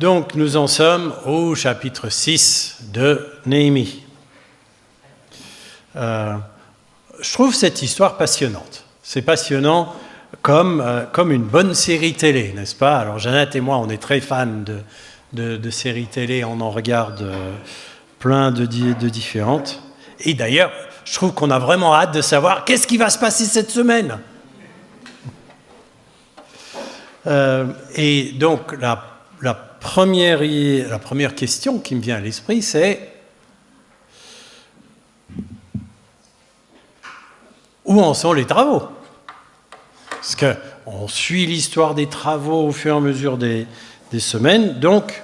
Donc, nous en sommes au chapitre 6 de Néhémie. Je trouve cette histoire passionnante. C'est passionnant comme une bonne série télé, n'est-ce pas? Alors, Jeannette et moi, on est très fans de séries télé, on en regarde plein de différentes. Et d'ailleurs, je trouve qu'on a vraiment hâte de savoir qu'est-ce qui va se passer cette semaine. Et donc, la première question qui me vient à l'esprit, c'est où en sont les travaux? Parce qu'on suit l'histoire des travaux au fur et à mesure des semaines, donc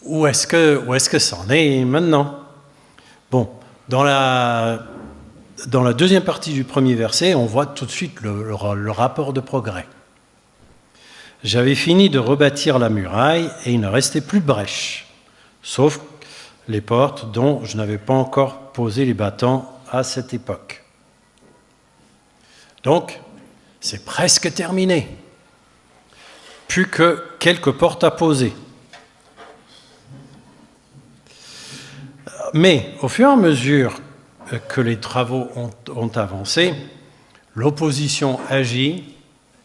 où est-ce que ça en est maintenant? Bon, dans la deuxième partie du premier verset, on voit tout de suite le rapport de progrès. J'avais fini de rebâtir la muraille et il ne restait plus de brèche, sauf les portes dont je n'avais pas encore posé les battants à cette époque. Donc, c'est presque terminé. Plus que quelques portes à poser. Mais au fur et à mesure que les travaux ont avancé, l'opposition agit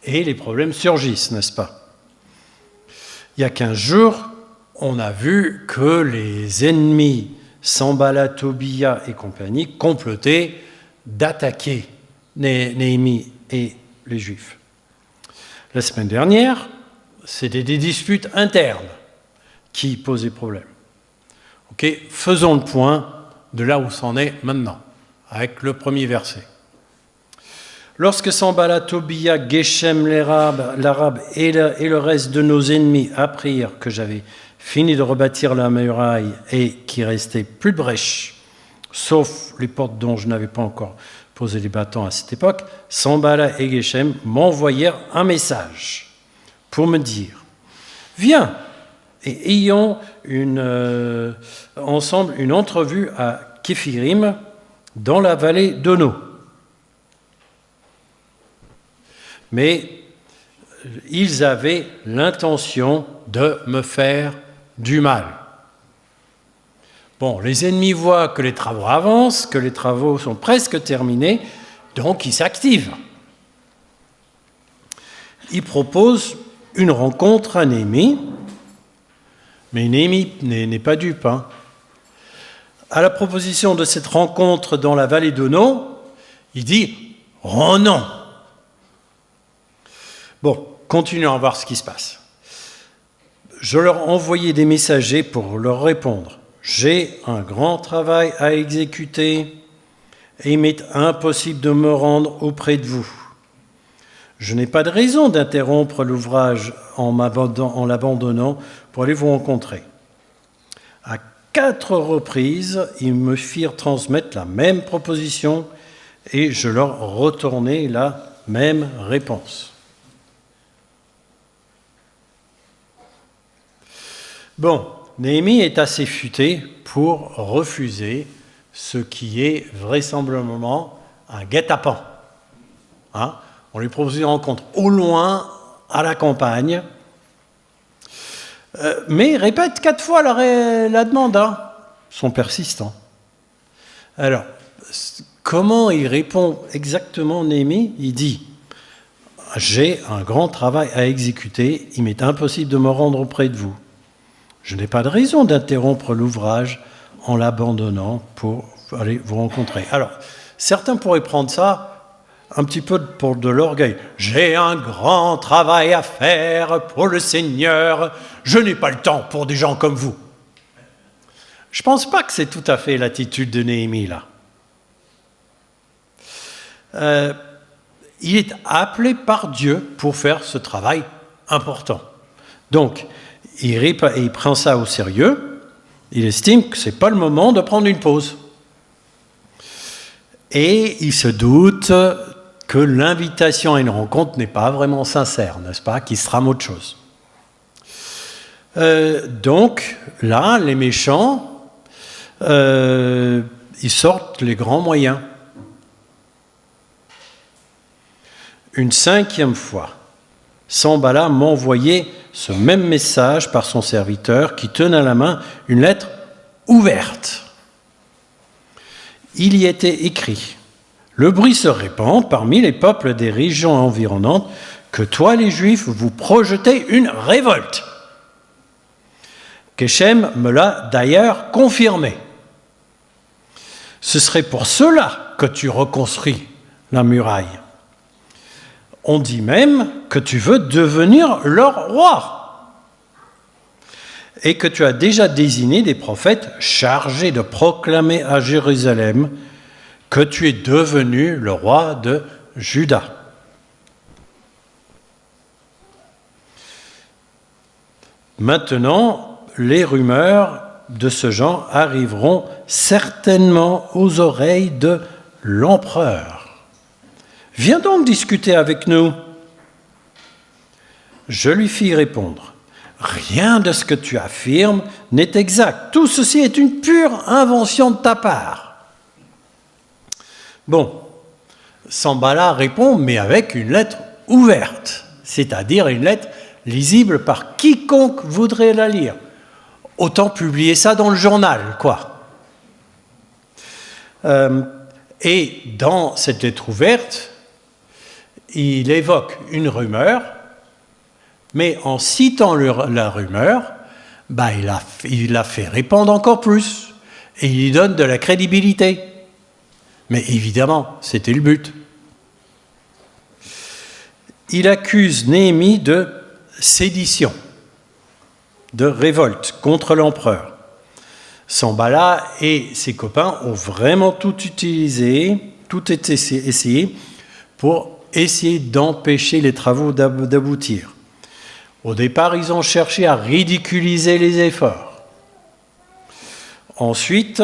et les problèmes surgissent, n'est-ce pas? Il y a 15 jours, on a vu que les ennemis Sanballat, Tobia et compagnie complotaient d'attaquer Néhémie et les Juifs. La semaine dernière, c'était des disputes internes qui posaient problème. Okay, faisons le point de là où c'en est maintenant, avec le premier verset. Lorsque Sanballat, Tobia, Geshem, l'Arabe et le reste de nos ennemis apprirent que j'avais fini de rebâtir la muraille et qu'il restait plus de brèche, sauf les portes dont je n'avais pas encore posé les battants à cette époque, Sanballat et Geshem m'envoyèrent un message pour me dire « Viens et ayons ensemble une entrevue à Képhirim dans la vallée d'Ono. » Mais ils avaient l'intention de me faire du mal. Bon, les ennemis voient que les travaux avancent, que les travaux sont presque terminés, donc ils s'activent. Ils proposent une rencontre à Néhémie, mais Néhémie n'est pas dupe. À la proposition de cette rencontre dans la vallée d'Ono, il dit « Oh non !» Bon, continuons à voir ce qui se passe. Je leur envoyais des messagers pour leur répondre. J'ai un grand travail à exécuter et il m'est impossible de me rendre auprès de vous. Je n'ai pas de raison d'interrompre l'ouvrage en l'abandonnant pour aller vous rencontrer. À 4 reprises, ils me firent transmettre la même proposition et je leur retournai la même réponse. Bon, Néhémie est assez futé pour refuser ce qui est vraisemblablement un guet-apens. On lui propose une rencontre au loin, à la campagne, mais il répète 4 fois la demande. Ils sont persistants. Alors, comment il répond exactement Néhémie? Il dit « J'ai un grand travail à exécuter, il m'est impossible de me rendre auprès de vous. Je n'ai pas de raison d'interrompre l'ouvrage en l'abandonnant pour aller vous rencontrer. » Alors, certains pourraient prendre ça un petit peu pour de l'orgueil. « J'ai un grand travail à faire pour le Seigneur, je n'ai pas le temps pour des gens comme vous. » Je ne pense pas que c'est tout à fait l'attitude de Néhémie, là. Il est appelé par Dieu pour faire ce travail important. Donc, il prend ça au sérieux, il estime que ce n'est pas le moment de prendre une pause. Et il se doute que l'invitation à une rencontre n'est pas vraiment sincère, n'est-ce pas, qu'il se trame autre chose. Donc, là, les méchants, ils sortent les grands moyens. Une 5e fois, Sanballat m'envoyait ce même message par son serviteur qui tenait à la main une lettre ouverte. Il y était écrit « Le bruit se répand parmi les peuples des régions environnantes que toi, les Juifs, vous projetez une révolte. » Geshem me l'a d'ailleurs confirmé. Ce serait pour cela que tu reconstruis la muraille. On dit même que tu veux devenir leur roi et que tu as déjà désigné des prophètes chargés de proclamer à Jérusalem que tu es devenu le roi de Juda. Maintenant, les rumeurs de ce genre arriveront certainement aux oreilles de l'empereur. Viens donc discuter avec nous. Je lui fis répondre, rien de ce que tu affirmes n'est exact. Tout ceci est une pure invention de ta part. Bon, Sanballat répond, mais avec une lettre ouverte, c'est-à-dire une lettre lisible par quiconque voudrait la lire. Autant publier ça dans le journal, quoi. Et dans cette lettre ouverte, il évoque une rumeur, mais en citant la rumeur, il la fait répandre encore plus, et il lui donne de la crédibilité. Mais évidemment, c'était le but. Il accuse Néhémie de sédition, de révolte contre l'empereur. Sanballat et ses copains ont vraiment tout essayé pour essayer d'empêcher les travaux d'aboutir. Au départ, ils ont cherché à ridiculiser les efforts. Ensuite,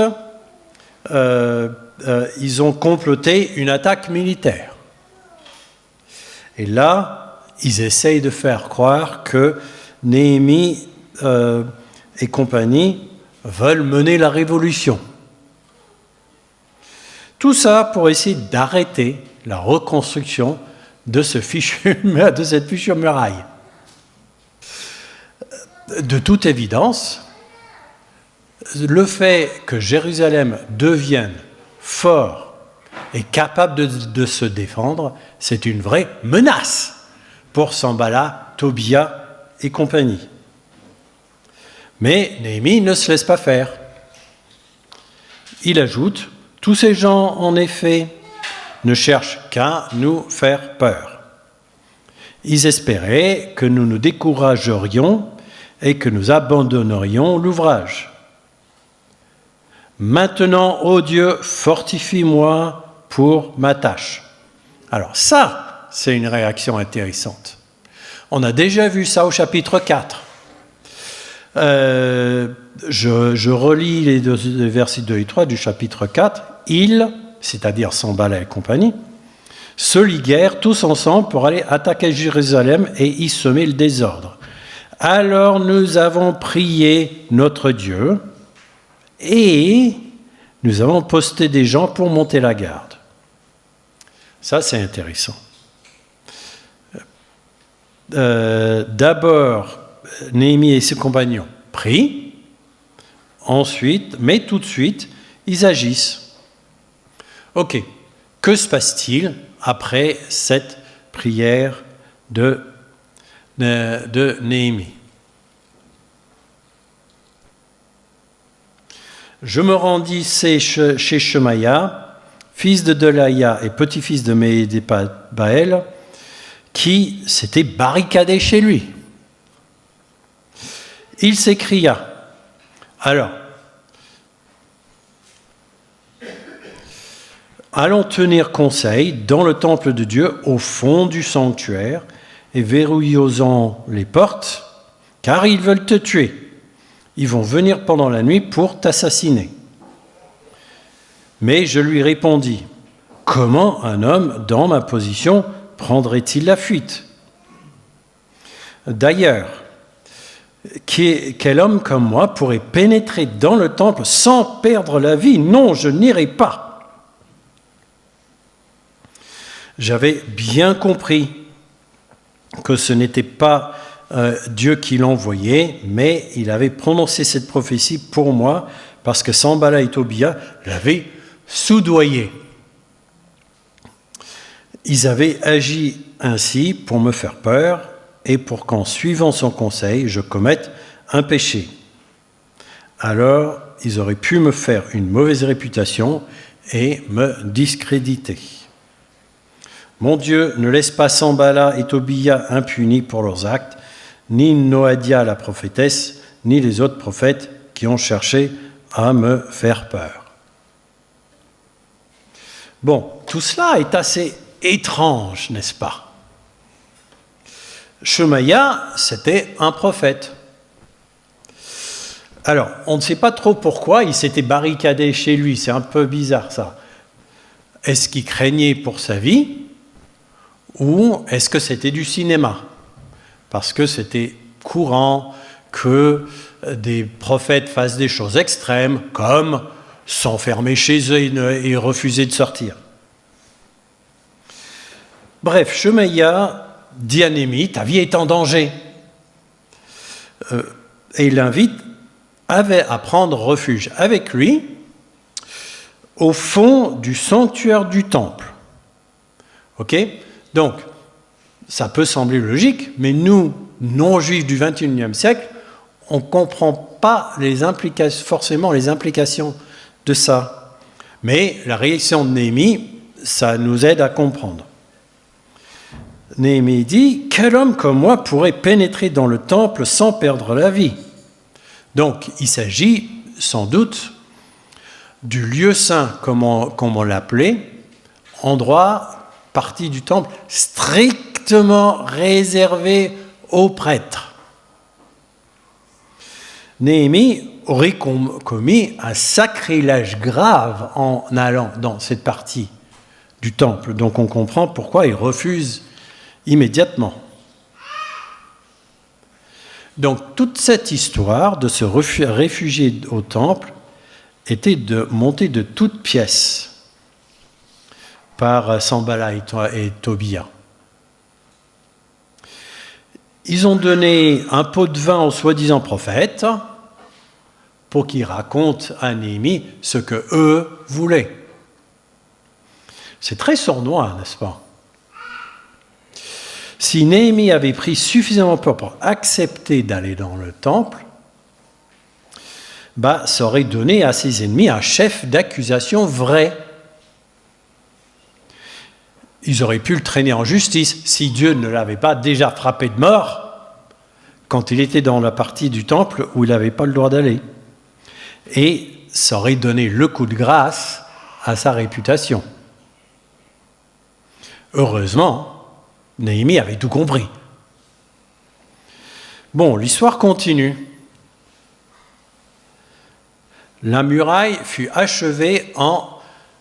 ils ont comploté une attaque militaire. Et là, ils essayent de faire croire que Néhémie et compagnie veulent mener la révolution. Tout ça pour essayer d'arrêter la reconstruction de cette fichue muraille. De toute évidence, le fait que Jérusalem devienne fort et capable de se défendre, c'est une vraie menace pour Sanballat, Tobia et compagnie. Mais Néhémie ne se laisse pas faire. Il ajoute, tous ces gens, en effet, ne cherchent qu'à nous faire peur. Ils espéraient que nous nous découragerions et que nous abandonnerions l'ouvrage. Maintenant, ô Dieu, fortifie-moi pour ma tâche. Alors ça, c'est une réaction intéressante. On a déjà vu ça au chapitre 4. Je relis les versets 2 et 3 du chapitre 4. Ils, c'est-à-dire Sanballat et compagnie, se liguèrent tous ensemble pour aller attaquer Jérusalem et y semer le désordre. Alors nous avons prié notre Dieu et nous avons posté des gens pour monter la garde. Ça, c'est intéressant. D'abord, Néhémie et ses compagnons prient, ensuite, mais tout de suite, ils agissent. Ok, que se passe-t-il après cette prière de Néhémie? Je me rendis chez Shemaïa, fils de Delaïa et petit-fils de Méhédébaël, qui s'était barricadé chez lui. Il s'écria, alors, allons tenir conseil dans le temple de Dieu au fond du sanctuaire et verrouillons les portes, car ils veulent te tuer. Ils vont venir pendant la nuit pour t'assassiner. Mais je lui répondis, comment un homme dans ma position prendrait-il la fuite? D'ailleurs, quel homme comme moi pourrait pénétrer dans le temple sans perdre la vie? Non, je n'irai pas. J'avais bien compris que ce n'était pas Dieu qui l'envoyait, mais il avait prononcé cette prophétie pour moi parce que Sanballat et Tobia l'avaient soudoyé. Ils avaient agi ainsi pour me faire peur et pour qu'en suivant son conseil, je commette un péché. Alors, ils auraient pu me faire une mauvaise réputation et me discréditer. Mon Dieu ne laisse pas Sanballat et Tobia impunis pour leurs actes, ni Noadia la prophétesse, ni les autres prophètes qui ont cherché à me faire peur. Bon, tout cela est assez étrange, n'est-ce pas? Shemaïa, c'était un prophète. Alors, on ne sait pas trop pourquoi il s'était barricadé chez lui, c'est un peu bizarre ça. Est-ce qu'il craignait pour sa vie ou est-ce que c'était du cinéma? Parce que c'était courant que des prophètes fassent des choses extrêmes, comme s'enfermer chez eux et refuser de sortir. Bref, Shemaïa dit à Néhémie, ta vie est en danger. Et il l'invite à prendre refuge avec lui au fond du sanctuaire du temple. Ok ? Donc, ça peut sembler logique, mais nous, non-juifs du XXIe siècle, on ne comprend pas forcément les implications de ça. Mais la réaction de Néhémie, ça nous aide à comprendre. Néhémie dit « Quel homme comme moi pourrait pénétrer dans le temple sans perdre la vie ?» Donc, il s'agit sans doute du lieu saint, comme on l'appelait, endroit, partie du temple, strictement réservé aux prêtres. Néhémie aurait commis un sacrilège grave en allant dans cette partie du temple. Donc on comprend pourquoi il refuse immédiatement. Donc toute cette histoire de se réfugier au temple était montée de toutes pièces par Sanballat et Tobia. Ils ont donné un pot de vin au soi-disant prophète pour qu'il raconte à Néhémie ce que eux voulaient. C'est très sournois, n'est-ce pas? Si Néhémie avait pris suffisamment peur pour accepter d'aller dans le temple, ça aurait donné à ses ennemis un chef d'accusation vrai. Ils auraient pu le traîner en justice si Dieu ne l'avait pas déjà frappé de mort quand il était dans la partie du temple où il n'avait pas le droit d'aller. Et ça aurait donné le coup de grâce à sa réputation. Heureusement, Néhémie avait tout compris. Bon, l'histoire continue. La muraille fut achevée en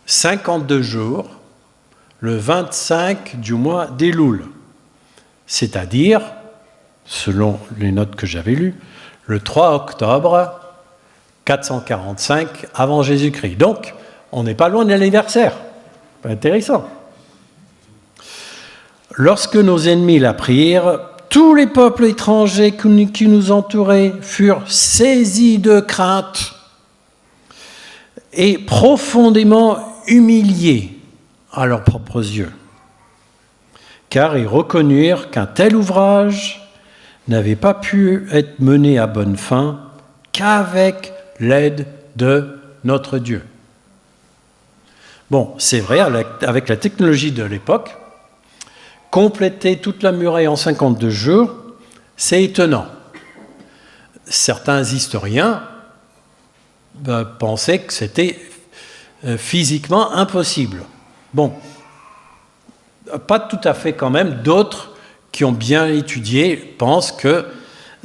52 jours, le 25 du mois d'Éloul, c'est-à-dire, selon les notes que j'avais lues, le 3 octobre 445 avant Jésus-Christ. Donc, on n'est pas loin de l'anniversaire. Intéressant. Lorsque nos ennemis l'apprirent, tous les peuples étrangers qui nous entouraient furent saisis de crainte et profondément humiliés à leurs propres yeux, car ils reconnurent qu'un tel ouvrage n'avait pas pu être mené à bonne fin qu'avec l'aide de notre Dieu. Bon, c'est vrai, avec la technologie de l'époque, compléter toute la muraille en 52 jours, c'est étonnant. Certains historiens pensaient que c'était physiquement impossible. Bon, pas tout à fait quand même. D'autres qui ont bien étudié pensent que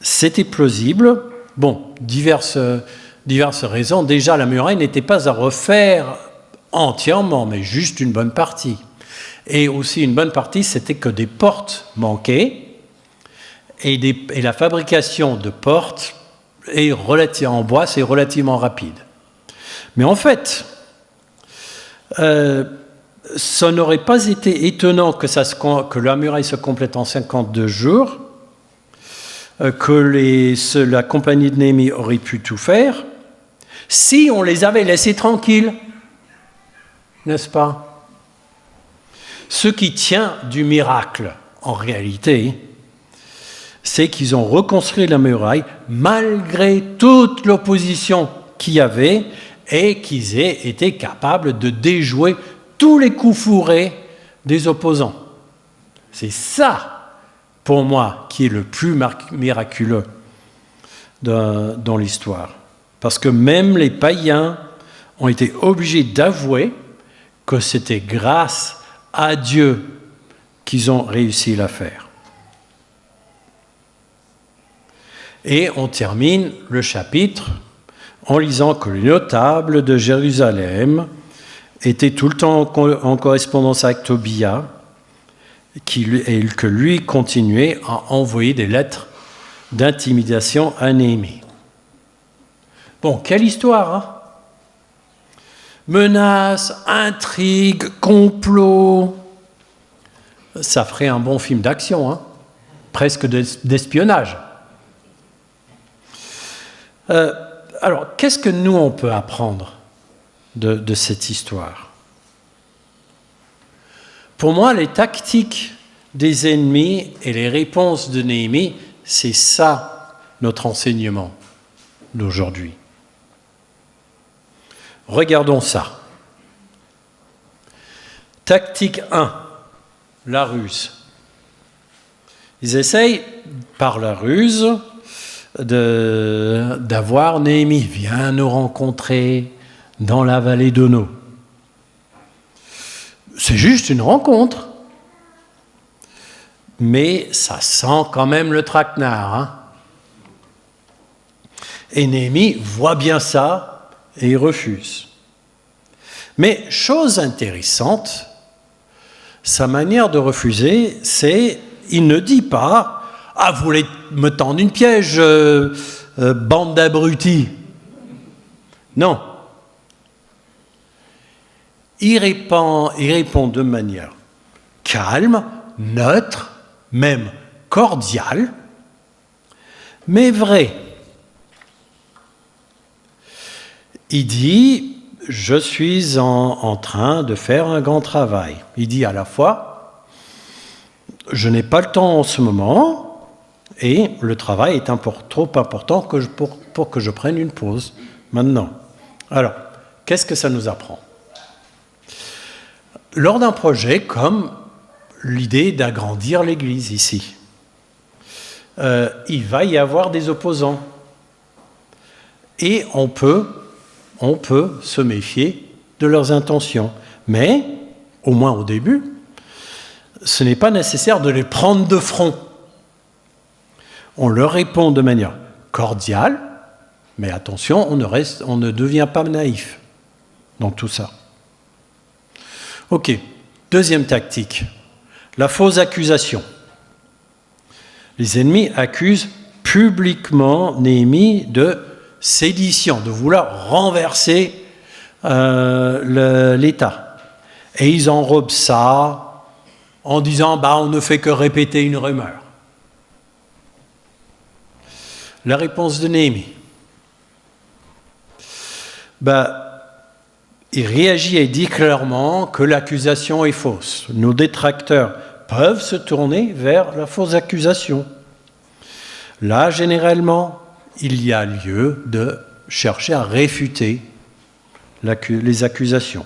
c'était plausible. Bon, diverses raisons. Déjà, la muraille n'était pas à refaire entièrement, mais juste une bonne partie. Et aussi une bonne partie, c'était que des portes manquaient, et la fabrication de portes en bois, c'est relativement rapide. Mais en fait, ça n'aurait pas été étonnant que la muraille se complète en 52 jours, que la compagnie de Néhémie aurait pu tout faire, si on les avait laissés tranquilles, n'est-ce pas? Ce qui tient du miracle, en réalité, c'est qu'ils ont reconstruit la muraille malgré toute l'opposition qu'il y avait et qu'ils aient été capables de déjouer tous les coups fourrés des opposants. C'est ça, pour moi, qui est le plus miraculeux dans l'histoire. Parce que même les païens ont été obligés d'avouer que c'était grâce à Dieu qu'ils ont réussi l'affaire. Et on termine le chapitre en lisant que les notables de Jérusalem étaient tout le temps en correspondance avec Tobia et que lui continuait à envoyer des lettres d'intimidation à Néhémie. Bon, quelle histoire, hein? Menaces, intrigues, complots. Ça ferait un bon film d'action, hein? Presque d'espionnage. Alors, qu'est-ce que nous, on peut apprendre de cette histoire? Pour moi, les tactiques des ennemis et les réponses de Néhémie, c'est ça notre enseignement d'aujourd'hui. Regardons ça. Tactique 1, la ruse. Ils essayent, par la ruse, d'avoir Néhémie. Viens nous rencontrer dans la vallée d'Ono. C'est juste une rencontre. Mais ça sent quand même le traquenard. Hein? Et Néhémie voit bien ça et il refuse. Mais chose intéressante, sa manière de refuser, c'est il ne dit pas « Ah, vous voulez me tendre une piège, bande d'abrutis ?» Non. Il répond de manière calme, neutre, même cordiale, mais vraie. Il dit « Je suis en train de faire un grand travail ». Il dit à la fois « Je n'ai pas le temps en ce moment et le travail est trop important pour que je prenne une pause maintenant ». Alors, qu'est-ce que ça nous apprend? Lors d'un projet comme l'idée d'agrandir l'Église ici, il va y avoir des opposants et on peut se méfier de leurs intentions. Mais, au moins au début, ce n'est pas nécessaire de les prendre de front. On leur répond de manière cordiale, mais attention, on ne devient pas naïf dans tout ça. Ok, deuxième tactique, la fausse accusation. Les ennemis accusent publiquement Néhémie de sédition, de vouloir renverser l'État. Et ils enrobent ça en disant on ne fait que répéter une rumeur. La réponse de Néhémie. Il réagit et dit clairement que l'accusation est fausse. Nos détracteurs peuvent se tourner vers la fausse accusation. Là, généralement, il y a lieu de chercher à réfuter les accusations.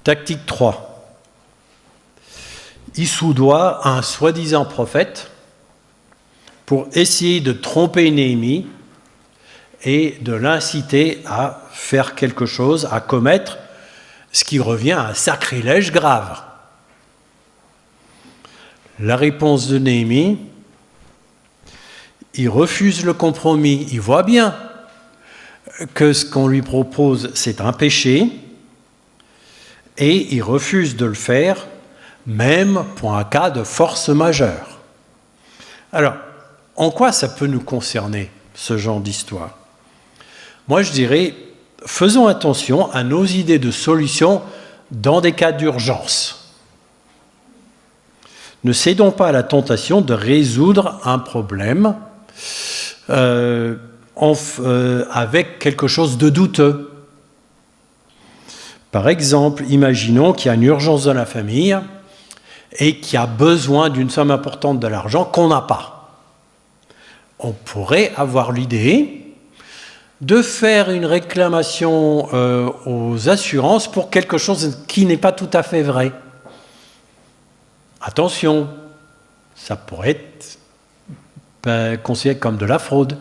Tactique 3. Il soudoie un soi-disant prophète pour essayer de tromper Néhémie et de l'inciter à faire quelque chose, à commettre ce qui revient à un sacrilège grave. La réponse de Néhémie, il refuse le compromis. Il voit bien que ce qu'on lui propose, c'est un péché, et il refuse de le faire, même pour un cas de force majeure. Alors, en quoi ça peut nous concerner, ce genre d'histoire? Moi, je dirais, faisons attention à nos idées de solutions dans des cas d'urgence. Ne cédons pas à la tentation de résoudre un problème avec quelque chose de douteux. Par exemple, imaginons qu'il y a une urgence dans la famille et qu'il y a besoin d'une somme importante de l'argent qu'on n'a pas. On pourrait avoir l'idée de faire une réclamation aux assurances pour quelque chose qui n'est pas tout à fait vrai. Attention, ça pourrait être considéré comme de la fraude.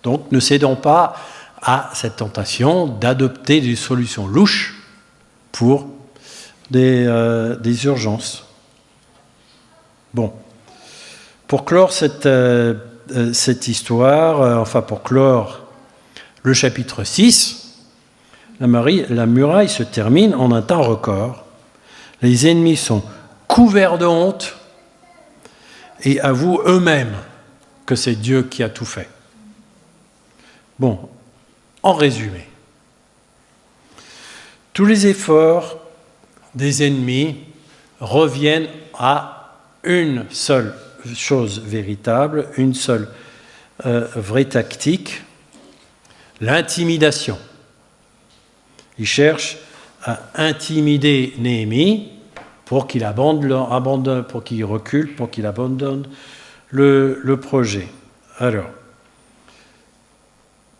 Donc ne cédons pas à cette tentation d'adopter des solutions louches pour des urgences. Bon, pour clore cette histoire, pour clore le chapitre 6, la muraille se termine en un temps record. Les ennemis sont couverts de honte et avouent eux-mêmes que c'est Dieu qui a tout fait. Bon, en résumé, tous les efforts des ennemis reviennent à une seule chose véritable, une seule vraie tactique, l'intimidation. Ils cherchent à intimider Néhémie pour qu'il abandonne, pour qu'il recule, pour qu'il abandonne le projet. Alors,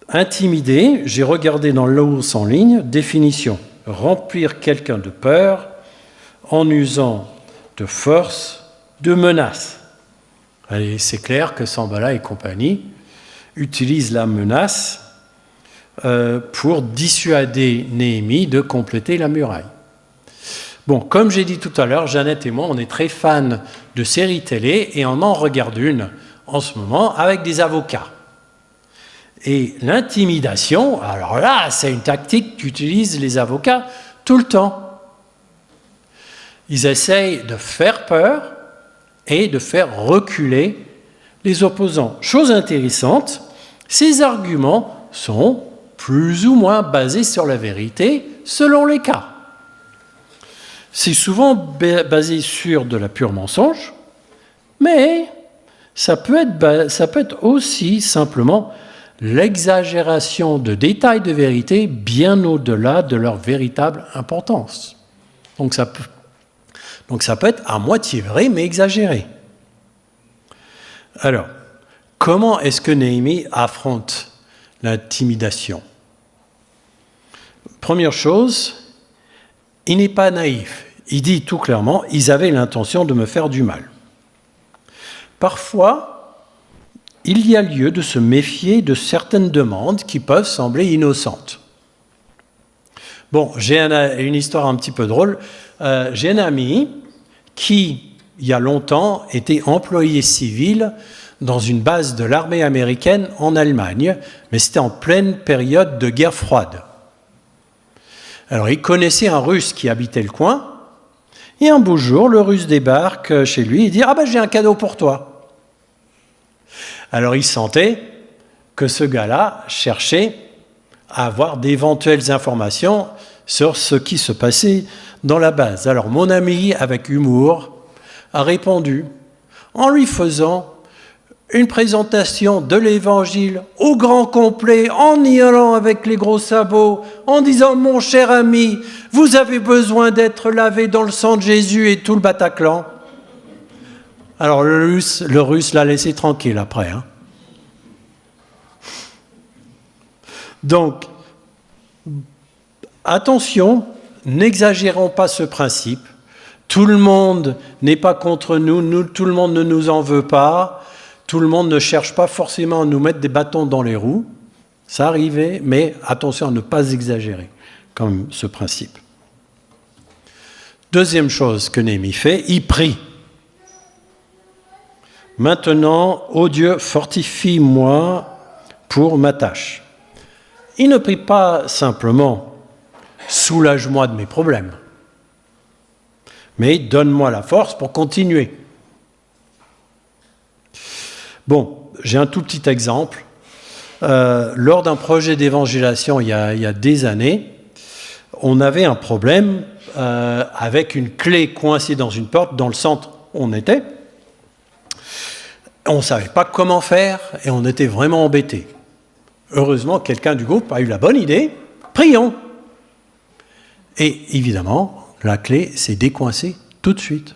intimider, j'ai regardé dans l'Aussen's en ligne, définition, remplir quelqu'un de peur en usant de force, de menace. Allez, c'est clair que Sanballat et compagnie utilisent la menace pour dissuader Néhémie de compléter la muraille. Bon, comme j'ai dit tout à l'heure, Jeannette et moi, on est très fans de séries télé et on en regarde une en ce moment avec des avocats. Et l'intimidation, alors là, c'est une tactique qu'utilisent les avocats tout le temps. Ils essayent de faire peur et de faire reculer les opposants. Chose intéressante, ces arguments sont plus ou moins basés sur la vérité selon les cas. C'est souvent basé sur de la pure mensonge, mais ça peut être aussi simplement l'exagération de détails de vérité bien au-delà de leur véritable importance. Donc ça peut être à moitié vrai, mais exagéré. Alors, comment est-ce que Néhémie affronte l'intimidation ? Première chose, il n'est pas naïf. Il dit tout clairement, ils avaient l'intention de me faire du mal. Parfois, il y a lieu de se méfier de certaines demandes qui peuvent sembler innocentes. Bon, j'ai une histoire un petit peu drôle. J'ai un ami qui, il y a longtemps, était employé civil dans une base de l'armée américaine en Allemagne, mais c'était en pleine période de guerre froide. Alors, il connaissait un Russe qui habitait le coin, et un beau jour, le Russe débarque chez lui et dit « Ah ben, j'ai un cadeau pour toi ». Alors, il sentait que ce gars-là cherchait à avoir d'éventuelles informations sur ce qui se passait dans la base. Alors, mon ami, avec humour, a répondu en lui faisant une présentation de l'Évangile au grand complet, en y allant avec les gros sabots, en disant « Mon cher ami, vous avez besoin d'être lavé dans le sang de Jésus et tout le Bataclan ». Alors le Russe l'a laissé tranquille après. Donc, attention, n'exagérons pas ce principe. Tout le monde n'est pas contre nous, tout le monde ne nous en veut pas. Tout le monde ne cherche pas forcément à nous mettre des bâtons dans les roues. Ça arrivait, mais attention à ne pas exagérer comme ce principe. Deuxième chose que Néhémie fait, il prie. Maintenant, ô Dieu, fortifie-moi pour ma tâche. Il ne prie pas simplement soulage-moi de mes problèmes, mais donne-moi la force pour continuer. Bon, j'ai un tout petit exemple. lors d'un projet d'évangélisation il y a des années, on avait un problème avec une clé coincée dans une porte dans le centre où on était. On ne savait pas comment faire et on était vraiment embêtés. Heureusement, quelqu'un du groupe a eu la bonne idée, prions. Et évidemment, la clé s'est décoincée tout de suite.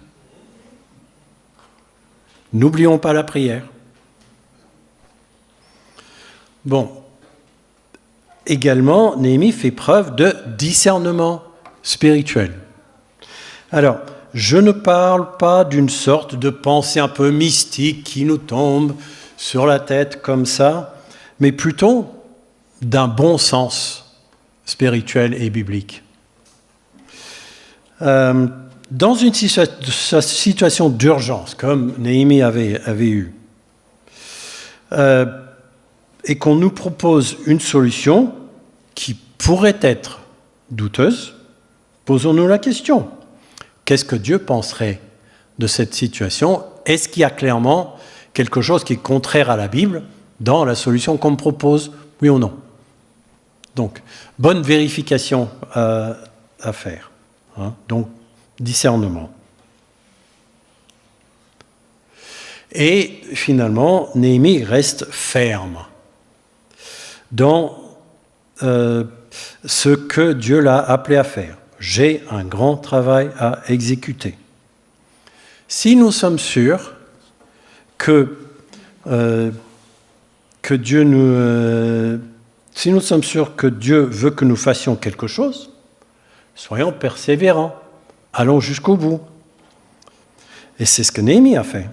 N'oublions pas la prière. Bon. Également, Néhémie fait preuve de discernement spirituel. Alors, je ne parle pas d'une sorte de pensée un peu mystique qui nous tombe sur la tête comme ça, mais plutôt d'un bon sens spirituel et biblique. Dans une situation d'urgence, comme Néhémie avait eu, et qu'on nous propose une solution qui pourrait être douteuse, posons-nous la question. Qu'est-ce que Dieu penserait de cette situation? Est-ce qu'il y a clairement quelque chose qui est contraire à la Bible dans la solution qu'on me propose, oui ou non? Donc, bonne vérification à faire. Donc, discernement. Et finalement, Néhémie reste ferme dans ce que Dieu l'a appelé à faire. J'ai un grand travail à exécuter. Si nous sommes sûrs que si nous sommes sûrs que Dieu veut que nous fassions quelque chose, soyons persévérants, allons jusqu'au bout. Et c'est ce que Néhémie a fait.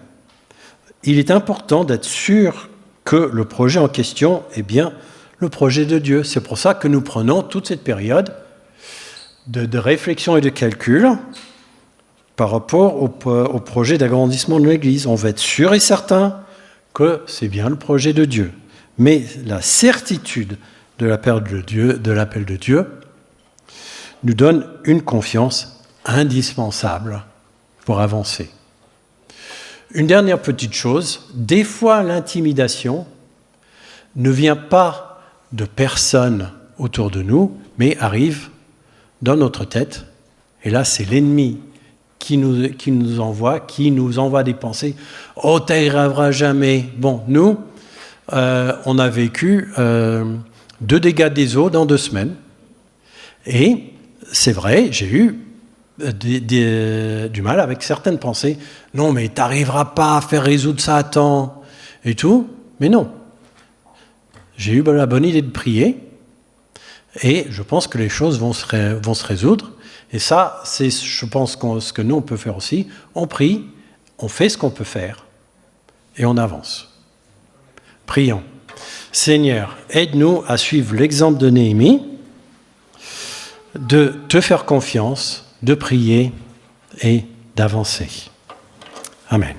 Il est important d'être sûr que le projet en question est bien le projet de Dieu. C'est pour ça que nous prenons toute cette période de réflexion et de calcul par rapport au projet d'agrandissement de l'Église. On va être sûr et certain que c'est bien le projet de Dieu. Mais la certitude de l'appel de Dieu nous donne une confiance indispensable pour avancer. Une dernière petite chose, des fois l'intimidation ne vient pas de personnes autour de nous, mais arrive dans notre tête. Et là, c'est l'ennemi qui nous envoie des pensées. « Oh, t'y arriveras jamais !» Bon, nous, on a vécu 2 dégâts des eaux dans 2 semaines. Et c'est vrai, j'ai eu du mal avec certaines pensées. « Non, mais t'arriveras pas à faire résoudre ça à temps. » Et tout. Mais non. J'ai eu la bonne idée de prier. Et je pense que les choses vont se résoudre. Et ça, c'est, je pense, ce que nous, on peut faire aussi. On prie, on fait ce qu'on peut faire, et on avance. Prions. Seigneur, aide-nous à suivre l'exemple de Néhémie, de te faire confiance, de prier et d'avancer. Amen.